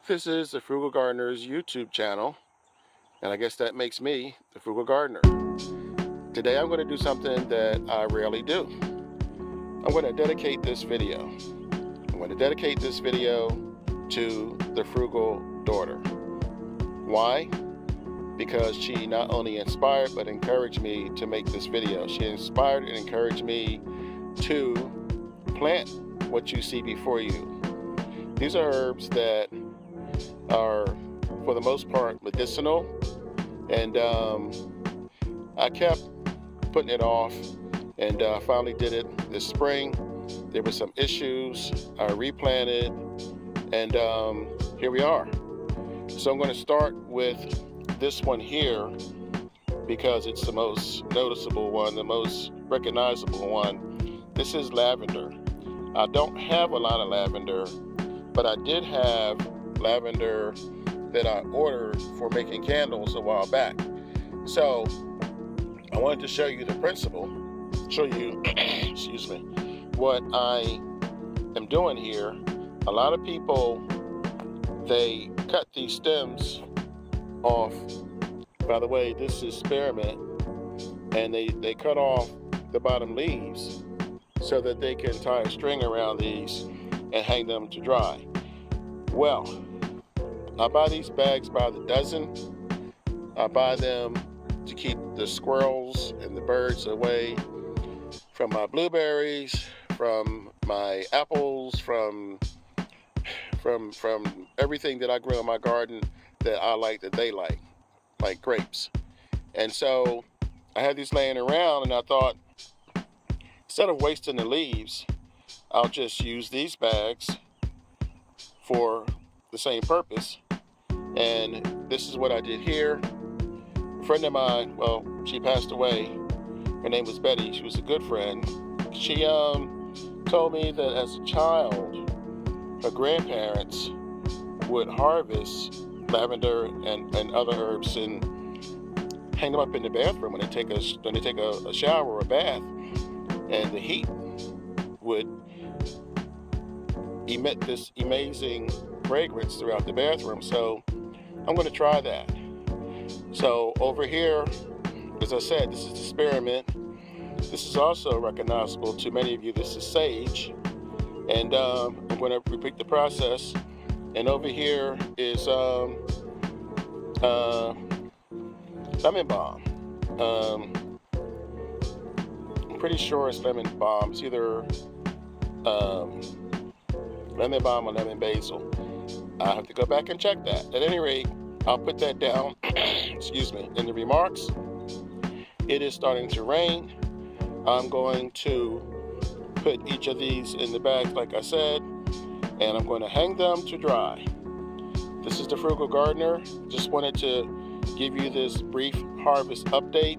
This is the Frugal Gardener's YouTube channel, and I guess that makes me the Frugal Gardener. Today I'm going to do something that I rarely do. I'm going to dedicate this video. I'm going to dedicate this video to the Frugal daughter. Why? Because she not only inspired but encouraged me to make this video. She inspired and encouraged me to plant what you see before you. These are herbs that are, for the most part, medicinal, and I kept putting it off, and finally did it this spring. There were some issues. I replanted, and here we are. So I'm going to start with this one here because it's the most noticeable one, the most recognizable one. This is lavender. I don't have a lot of lavender, but I did have lavender that I ordered for making candles a while back. So I wanted to show you the principle, show you, excuse me, what I am doing here. A lot of people, they cut these stems off. By the way, this is spearmint, and they cut off the bottom leaves so that they can tie a string around these and hang them to dry. Well, I buy these bags by the dozen. I buy them to keep the squirrels and the birds away from my blueberries, from my apples, from everything that I grow in my garden that I like, that they like grapes. And so I had these laying around, and I thought, instead of wasting the leaves, I'll just use these bags for the same purpose. And this is what I did here. A friend of mine, well, she passed away. Her name was Betty. She was a good friend. She told me that as a child, her grandparents would harvest lavender and other herbs and hang them up in the bathroom when they take a shower or a bath, and the heat would emit this amazing fragrance throughout the bathroom. So I'm going to try that. So over here, as I said, this is the spearmint. This is also recognizable to many of you. This is sage, and I'm going to repeat the process. And over here is lemon balm. I'm pretty sure it's lemon balm. It's either lemon balm or lemon basil. I have to go back and check that. At any rate, I'll put that down excuse me, in the remarks. It is starting to rain. I'm going to put each of these in the bags like I said, and I'm going to hang them to dry. This is the Frugal Gardener. Just wanted to give you this brief harvest update.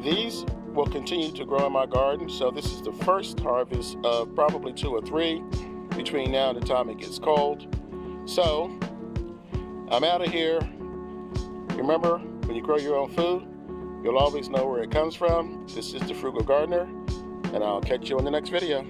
These will continue to grow in my garden, so this is the first harvest of probably 2 or 3 between now and the time it gets cold. So I'm out of here. Remember, when you grow your own food, you'll always know where it comes from. This is the Frugal Gardener, and I'll catch you in the next video.